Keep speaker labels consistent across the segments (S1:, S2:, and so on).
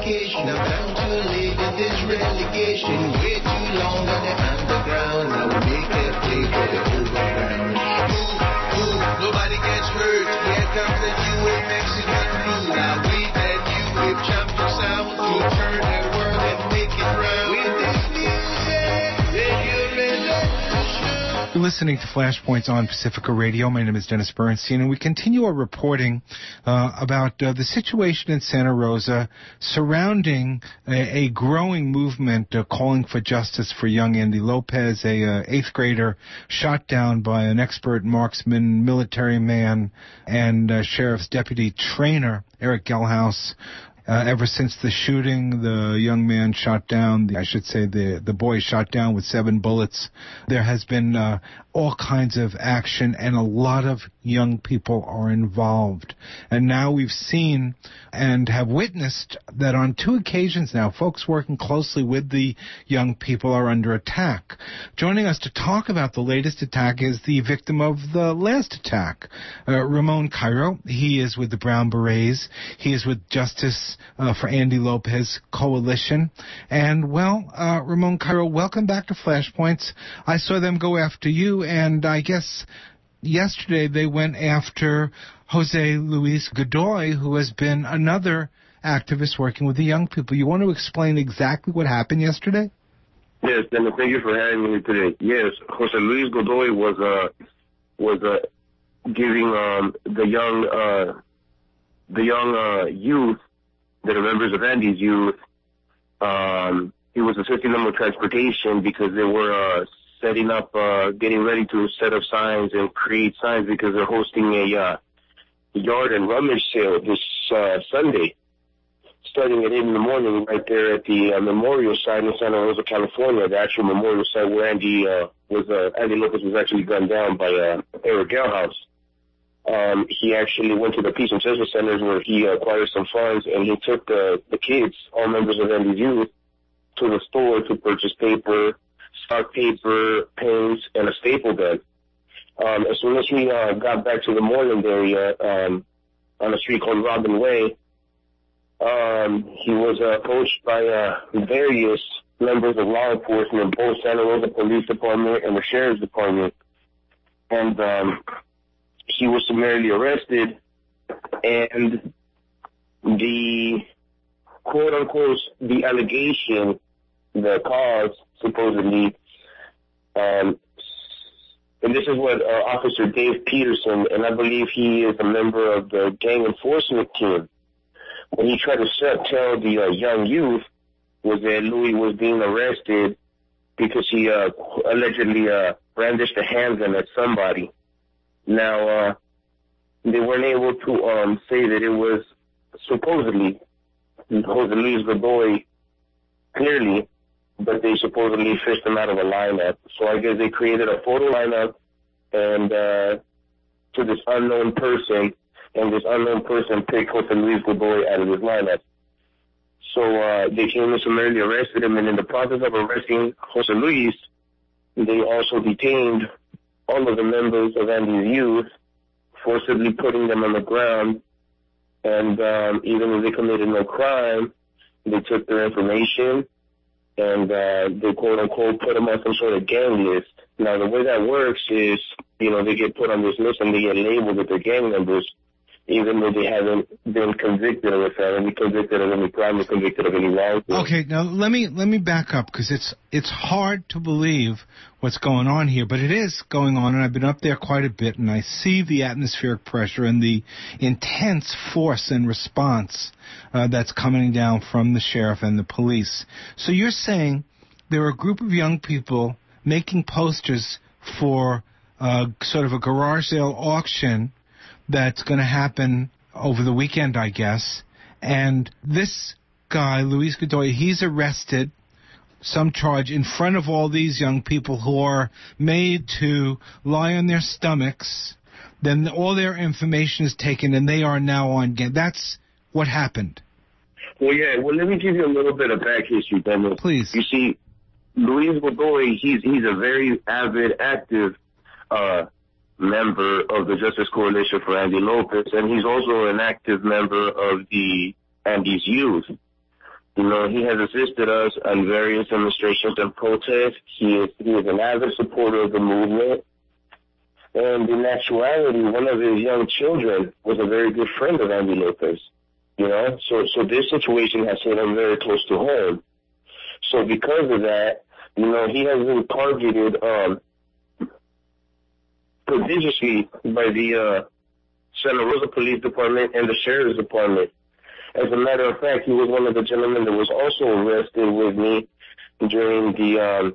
S1: vacation. I'm bound to live in this relegation. Way too long on the underground. I will make a play for the overground. Move, nobody gets hurt. Here comes the new wave Mexican food. I wave at you with champion sound to turn the world and make it round. With this music, radio revolution.
S2: You're listening to Flashpoints on Pacifica Radio. My name is Dennis Bernstein, and we continue our reporting about the situation in Santa Rosa surrounding a growing movement calling for justice for young Andy Lopez, a 8th grader shot down by an expert marksman, military man, and sheriff's deputy trainer, Eric Gelhaus. Ever since the shooting, the young man shot down, the boy shot down with 7 bullets. There has been all kinds of action, and a lot of young people are involved. And now we've seen and have witnessed that on 2 occasions now, folks working closely with the young people are under attack. Joining us to talk about the latest attack is the victim of the last attack, Ramone Cairo. He is with the Brown Berets. He is with Justice for Andy Lopez Coalition. And, well, Ramone Cairo, welcome back to Flashpoints. I saw them go after you, and I guess yesterday they went after Jose Louie Godoy, who has been another activist working with the young people. You want to explain exactly what happened yesterday?
S3: Yes, and thank you for having me today. Yes, Jose Louie Godoy was giving the young youth, that are members of Andy's youth, he was assisting them with transportation because they were setting up, getting ready to set up signs and create signs because they're hosting a yard and rummage sale this Sunday, starting at 8 in the morning right there at the memorial site in Santa Rosa, California, the actual memorial site where Andy Lopez was actually gunned down by Eric Gelhaus. He actually went to the Peace and Justice Centers where he acquired some funds, and he took the kids, all members of Andy's youth, to the store to purchase paper, stock paper, pens, and a staple gun. As soon as we got back to the Moreland area on a street called Robin Way, he was approached by various members of law enforcement, both Santa Rosa Police Department and the Sheriff's Department. And he was summarily arrested, and the quote-unquote, the allegation, the cause, supposedly, and this is what Officer Dave Peterson, and I believe he is a member of the gang enforcement team, when he tried to tell the young youth, was that Louie was being arrested because he allegedly brandished a handgun at somebody. Now, they weren't able to say that it was supposedly Jose Louie Godoy clearly, but they supposedly fished him out of a lineup. So I guess they created a photo lineup and to this unknown person, and this unknown person picked Jose Louie Godoy out of his lineup. So they came and summarily arrested him, and in the process of arresting Jose Louie, they also detained all of the members of Andy's youth, forcibly putting them on the ground, and even if they committed no crime, they took their information and they quote-unquote put them on some sort of gang list. Now, the way that works is, they get put on this list and they get labeled that they're gang members, even though they haven't been convicted of a felony, convicted of any crime, or convicted of any wrongdoing.
S2: Okay, now let me back up, because it's hard to believe what's going on here, but it is going on, and I've been up there quite a bit, and I see the atmospheric pressure and the intense force and response that's coming down from the sheriff and the police. So you're saying there are a group of young people making posters for sort of a garage sale auction that's going to happen over the weekend, I guess. And this guy, Louie Godoy, he's arrested, some charge, in front of all these young people who are made to lie on their stomachs. Then all their information is taken, and they are now on game. That's what happened.
S3: Well, yeah. Well, let me give you a little bit of back history, Daniel.
S2: Please.
S3: You see, Louie Godoy, he's a very avid, active member of the Justice Coalition for Andy Lopez, and he's also an active member of the Andy's Youth. You know, he has assisted us on various demonstrations and protests. He is an avid supporter of the movement. And in actuality, one of his young children was a very good friend of Andy Lopez. You know, so this situation has hit him very close to home. So because of that, you know, he has been targeted prodigiously by the Santa Rosa Police Department and the Sheriff's Department. As a matter of fact, he was one of the gentlemen that was also arrested with me during the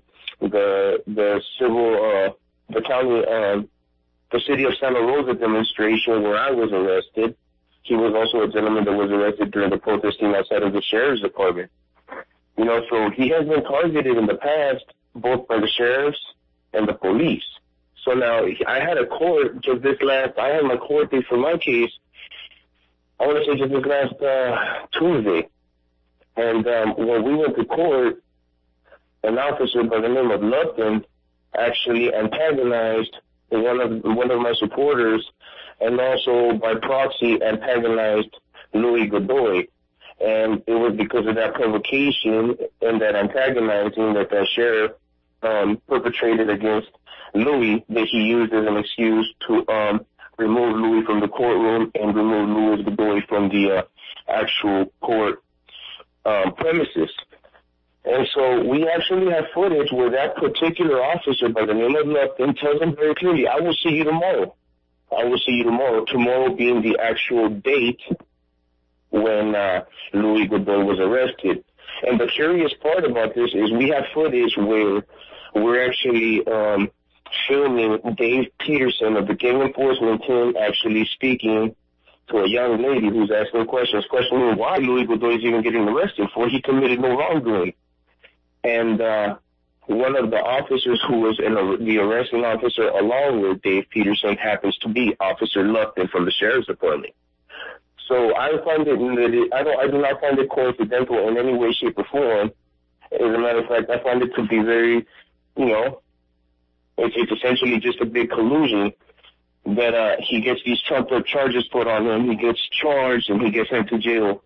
S3: city of Santa Rosa demonstration where I was arrested. He was also a gentleman that was arrested during the protesting outside of the Sheriff's Department. You know, so he has been targeted in the past, both by the sheriffs and the police. So now I had a court I had my court date for my case, I want to say just this last Tuesday. And when we went to court, an officer by the name of Lupton actually antagonized one of my supporters, and also by proxy antagonized Louie Godoy. And it was because of that provocation and that antagonizing that the sheriff perpetrated against Louie that he used as an excuse to remove Louie from the courtroom and remove Louie Godoy from the actual court premises. And so we actually have footage where that particular officer by the name of Lupton tells him very clearly, I will see you tomorrow. I will see you tomorrow. Tomorrow being the actual date when Louie Godoy was arrested. And the curious part about this is we have footage where we're actually filming Dave Peterson of the gang enforcement team actually speaking to a young lady who's asking questions, questioning why Louie Godoy is even getting arrested for he committed no wrongdoing. And one of the officers who was the arresting officer along with Dave Peterson happens to be Officer Lupton from the Sheriff's Department. So I find I do not find it coincidental in any way, shape, or form. As a matter of fact, I find it to be very, you know, it's essentially just a big collusion that he gets these trumped-up charges put on him. He gets charged and he gets sent to jail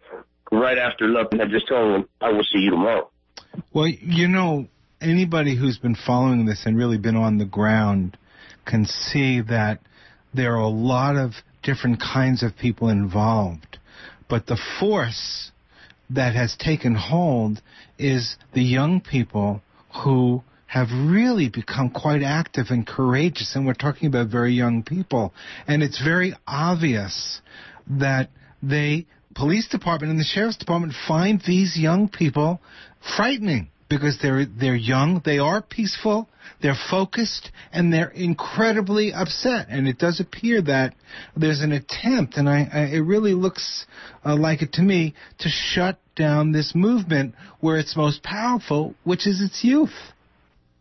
S3: right after Lupton had just told him, I will see you tomorrow.
S2: Well, you know, anybody who's been following this and really been on the ground can see that there are a lot of different kinds of people involved. But the force that has taken hold is the young people who have really become quite active and courageous. And we're talking about very young people. And it's very obvious that police department and the sheriff's department find these young people frightening because they're young, they are peaceful, they're focused, and they're incredibly upset. And it does appear that there's an attempt, and it really looks like it to me, to shut down this movement where it's most powerful, which is its youth.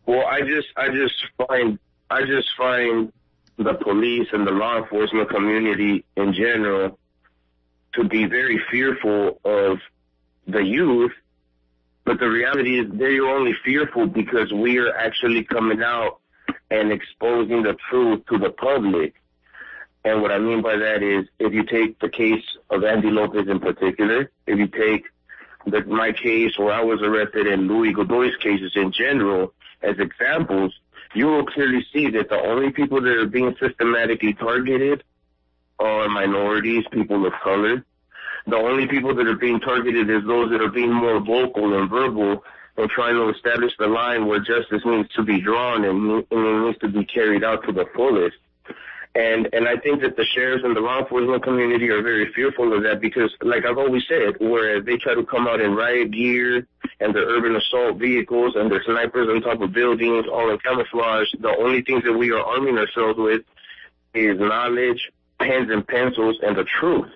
S3: Well, I just find the police and the law enforcement community in general to be very fearful of the youth, but the reality is they're only fearful because we are actually coming out and exposing the truth to the public. And what I mean by that is, if you take the case of Andy Lopez in particular, if you take my case where I was arrested and Louie Godoy's cases in general as examples, you will clearly see that the only people that are being systematically targeted are minorities, people of color. The only people that are being targeted is those that are being more vocal and verbal and trying to establish the line where justice needs to be drawn and it needs to be carried out to the fullest. And I think that the sheriffs and the law enforcement community are very fearful of that because, like I've always said, where they try to come out in riot gear and their urban assault vehicles and their snipers on top of buildings, all in camouflage, the only things that we are arming ourselves with is knowledge, pens and pencils, and the truth.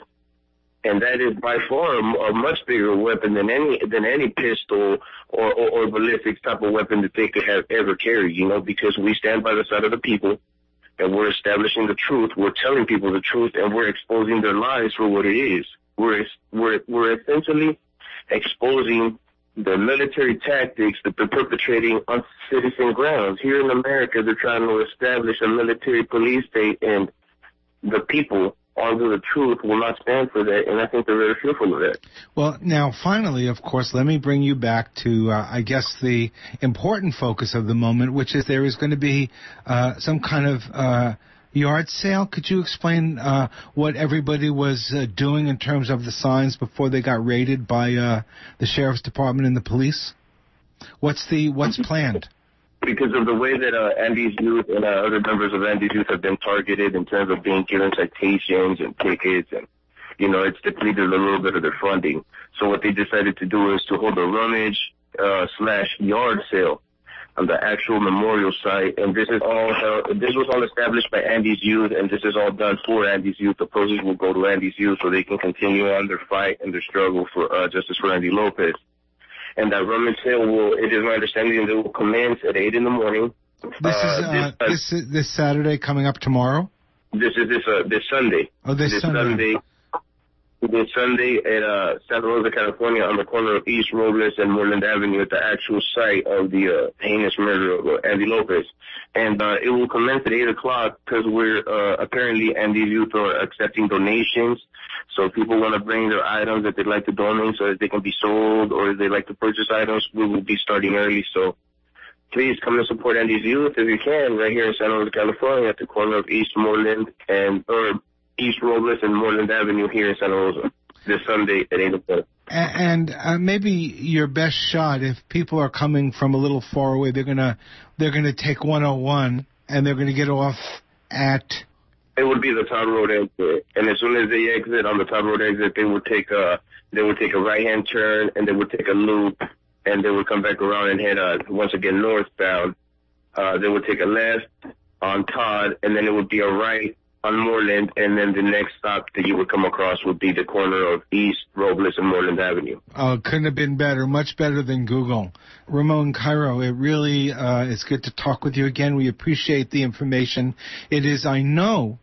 S3: And that is by far a much bigger weapon than any pistol or ballistics type of weapon that they could have ever carried, you know, because we stand by the side of the people and we're establishing the truth. We're telling people the truth and we're exposing their lives for what it is. We're essentially exposing the military tactics that they're perpetrating on citizen grounds. Here in America, they're trying to establish a military police state, and the people Armed with the truth will not stand for that, and I think they're very fearful of that.
S2: Well, now, finally, of course, let me bring you back to, I guess, the important focus of the moment, which is there is going to be some kind of yard sale. Could you explain what everybody was doing in terms of the signs before they got raided by the sheriff's department and the police? What's planned?
S3: Because of the way that Andy's youth and other members of Andy's youth have been targeted in terms of being given citations and tickets, and, you know, it's depleted a little bit of their funding. So what they decided to do is to hold a rummage / yard sale on the actual memorial site, and this was all established by Andy's youth, and this is all done for Andy's youth. The proceeds will go to Andy's youth so they can continue on their fight and their struggle for justice for Andy Lopez. And that rummage sale it is my understanding that it will commence at 8 in the morning.
S2: This is this Saturday coming up tomorrow?
S3: This Sunday.
S2: Oh, this Sunday.
S3: This Sunday at Santa Rosa, California, on the corner of East Robles and Moreland Avenue at the actual site of the heinous murder of Andy Lopez. And it will commence at 8 o'clock because we're apparently Andy's youth are accepting donations. So if people want to bring their items that they'd like to donate so that they can be sold, or if they'd like to purchase items, we will be starting early. So please come and support Andy's youth if you can, right here in Santa Rosa, California, at the corner of East Robles and Moreland Avenue here in Santa Rosa this Sunday at 8 o'clock.
S2: And maybe your best shot, if people are coming from a little far away, they're gonna take 101 and they're gonna get off at.
S3: It would be the Todd Road exit, and as soon as they exit on the Todd Road exit, they would take a right-hand turn, and they would take a loop, and they would come back around and head once again northbound. They would take a left on Todd, and then it would be a right on Moreland, and then the next stop that you would come across would be the corner of East Robles and Moreland Avenue.
S2: Oh, couldn't have been better. Much better than Google. Ramone Cairo, it really is good to talk with you again. We appreciate the information. It is, I know,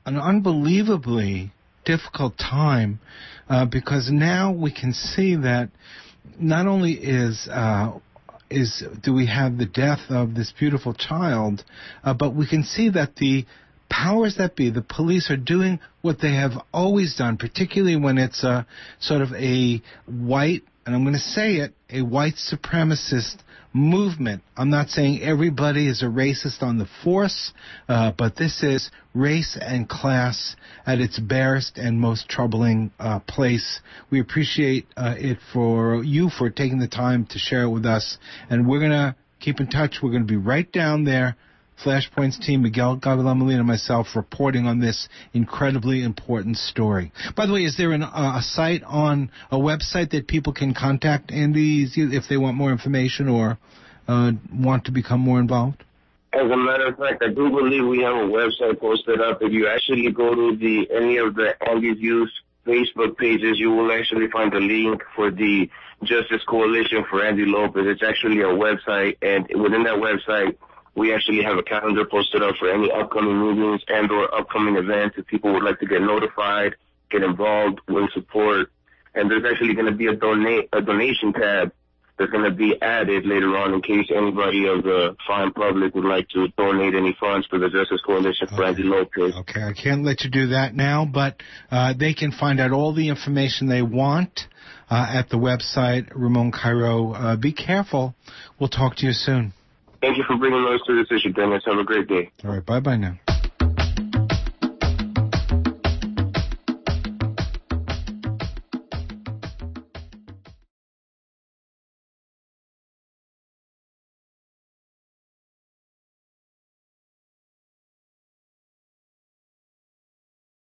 S2: an unbelievably difficult time because now we can see that not only do we have the death of this beautiful child, but we can see that the powers that be, the police, are doing what they have always done, particularly when it's sort of a white, and I'm going to say it, a white supremacist movement. I'm not saying everybody is a racist on the force, but this is race and class at its barest and most troubling place. We appreciate it for you for taking the time to share it with us, and we're going to keep in touch. We're going to be right down there. Flashpoint's team, Miguel Gavilan Molina and myself, reporting on this incredibly important story. By the way, is there a site on a website that people can contact Andy if they want more information or want to become more involved?
S3: As a matter of fact, I do believe we have a website posted up. If you actually go to any of the Andy's Youth Facebook pages, you will actually find a link for the Justice Coalition for Andy Lopez. It's actually a website, and within that website, we actually have a calendar posted up for any upcoming meetings and or upcoming events if people would like to get notified, get involved, win support. And there's actually going to be a donation tab that's going to be added later on in case anybody of the fine public would like to donate any funds for the Justice Coalition for Andy Lopez.
S2: Okay, I can't let you do that now, but they can find out all the information they want at the website, Ramone Cairo. Be careful. We'll talk to you soon.
S3: Thank you for bringing us to this issue, Dennis. Have a great day.
S2: All right, bye-bye now.